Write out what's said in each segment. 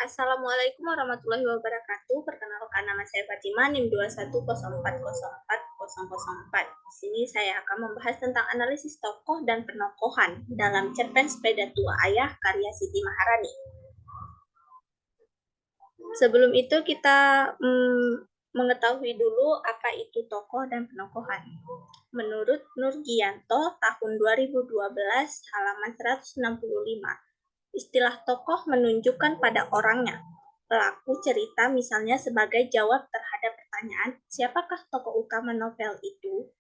Assalamualaikum warahmatullahi wabarakatuh. Perkenalkan nama saya Fatimah, NIM 2104040004. Di sini saya akan membahas tentang analisis tokoh dan penokohan dalam cerpen Sepeda Tua Ayah karya Siti Maharani. Sebelum itu kita mengetahui dulu apa itu tokoh dan penokohan. Menurut Nurgianto tahun 2012 halaman 165, istilah tokoh menunjukkan pada orangnya. Pelaku cerita misalnya sebagai jawab terhadap pertanyaan, siapakah tokoh utama novel itu?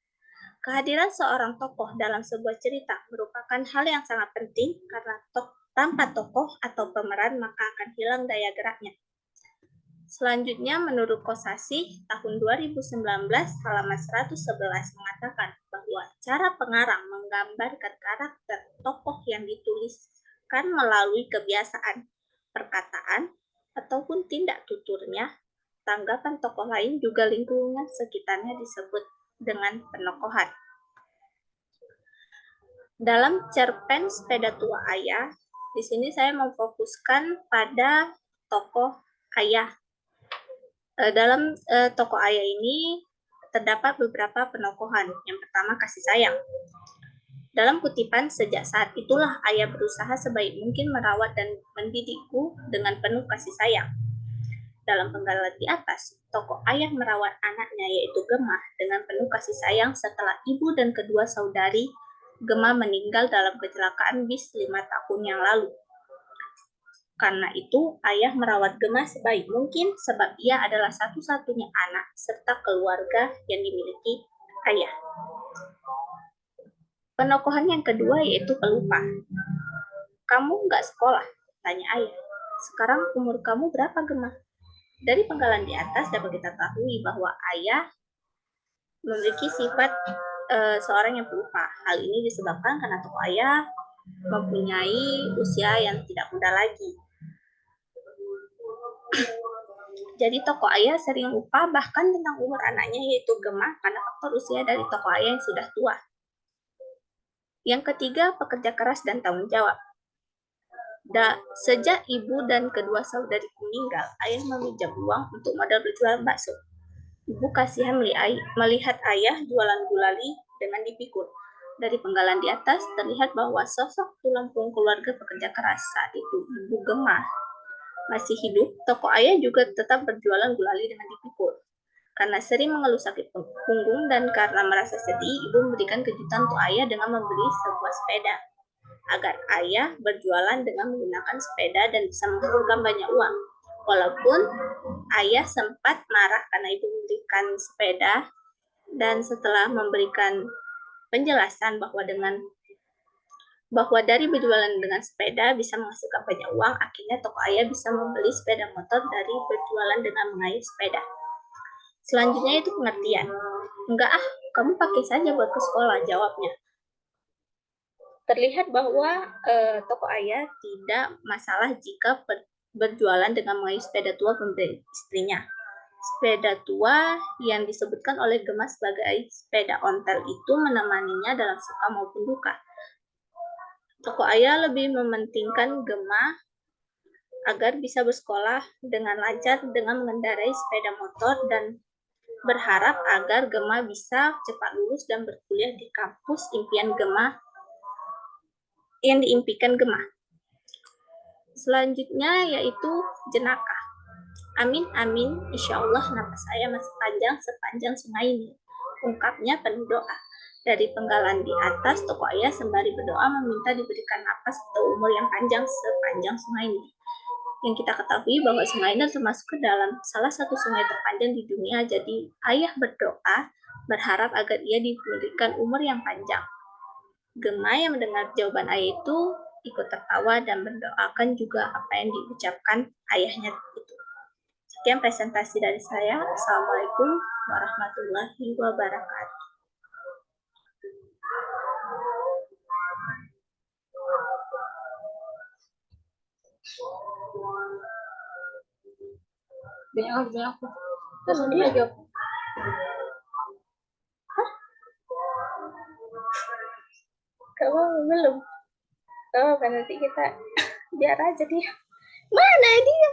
Kehadiran seorang tokoh dalam sebuah cerita merupakan hal yang sangat penting karena tanpa tokoh atau pemeran maka akan hilang daya geraknya. Selanjutnya, menurut Kosasih tahun 2019 halaman 111 mengatakan bahwa cara pengarang menggambarkan karakter tokoh yang dituliskan melalui kebiasaan, perkataan, ataupun tindak tuturnya. Tanggapan tokoh lain juga lingkungan sekitarnya disebut dengan penokohan. Dalam cerpen Sepeda Tua Ayah, di sini saya memfokuskan pada tokoh ayah. Dalam tokoh ayah ini terdapat beberapa penokohan. Yang pertama, kasih sayang. Dalam kutipan, sejak saat itulah ayah berusaha sebaik mungkin merawat dan mendidikku dengan penuh kasih sayang. Dalam penggalan di atas, tokoh ayah merawat anaknya yaitu Gemah dengan penuh kasih sayang setelah ibu dan kedua saudari Gemah meninggal dalam kecelakaan bis 5 tahun yang lalu. Karena itu, ayah merawat Gemah sebaik mungkin sebab ia adalah satu-satunya anak serta keluarga yang dimiliki ayah. Penokohan yang kedua yaitu pelupa. Kamu nggak sekolah? Tanya ayah. Sekarang umur kamu berapa, Gemah? Dari penggalan di atas dapat kita ketahui bahwa ayah memiliki sifat seorang yang pelupa. Hal ini disebabkan karena tokoh ayah mempunyai usia yang tidak muda lagi. Jadi tokoh ayah sering lupa bahkan tentang umur anaknya yaitu Gemah karena faktor usia dari tokoh ayah yang sudah tua. Yang ketiga, pekerja keras dan tanggung jawab. Sejak ibu dan kedua saudariku meninggal, ayah meminjam uang untuk modal berjualan bakso. Ibu kasihan melihat ayah jualan gulali dengan dipikul. Dari penggalan di atas terlihat bahwa sosok tulang punggung keluarga pekerja keras saat itu, Ibu Gemah, masih hidup. Tokoh ayah juga tetap berjualan gulali dengan dipikul. Karena sering mengeluh sakit punggung dan karena merasa sedih, ibu memberikan kejutan untuk ayah dengan membeli sebuah sepeda agar ayah berjualan dengan menggunakan sepeda dan bisa menghasilkan banyak uang. Walaupun ayah sempat marah karena ibu memberikan sepeda, dan setelah memberikan penjelasan bahwa dari berjualan dengan sepeda bisa menghasilkan banyak uang, akhirnya tokoh ayah bisa membeli sepeda motor dari berjualan dengan mengayuh sepeda. Selanjutnya itu pengertian. Enggak kamu pakai saja buat ke sekolah, jawabnya. Terlihat bahwa tokoh ayah tidak masalah jika berjualan dengan mengayuh sepeda tua pemberi istrinya. Sepeda tua yang disebutkan oleh Gemah sebagai sepeda ontel itu menemaninya dalam suka maupun duka. Tokoh ayah lebih mementingkan Gemah agar bisa bersekolah dengan lancar dengan mengendarai sepeda motor dan berharap agar Gemah bisa cepat lulus dan berkuliah di kampus impian Gemah yang diimpikan Gemah. Selanjutnya yaitu jenaka. Amin, amin, insya Allah napas saya masih panjang sepanjang sungai ini. Ungkapnya penuh doa. Dari penggalan di atas, tokoh ayah sembari berdoa meminta diberikan napas atau umur yang panjang sepanjang sungai ini. Yang kita ketahui bahwa sungai ini termasuk ke dalam salah satu sungai terpanjang di dunia. Jadi ayah berdoa berharap agar ia diberikan umur yang panjang. Gemah yang mendengar jawaban ayah itu ikut tertawa dan mendoakan juga apa yang diucapkan ayahnya itu. Sekian presentasi dari saya. Assalamualaikum warahmatullahi wabarakatuh. Banyak aku. Terus dia jawab. Kamu belum? Oh, nanti kita biar aja dia. Mana dia?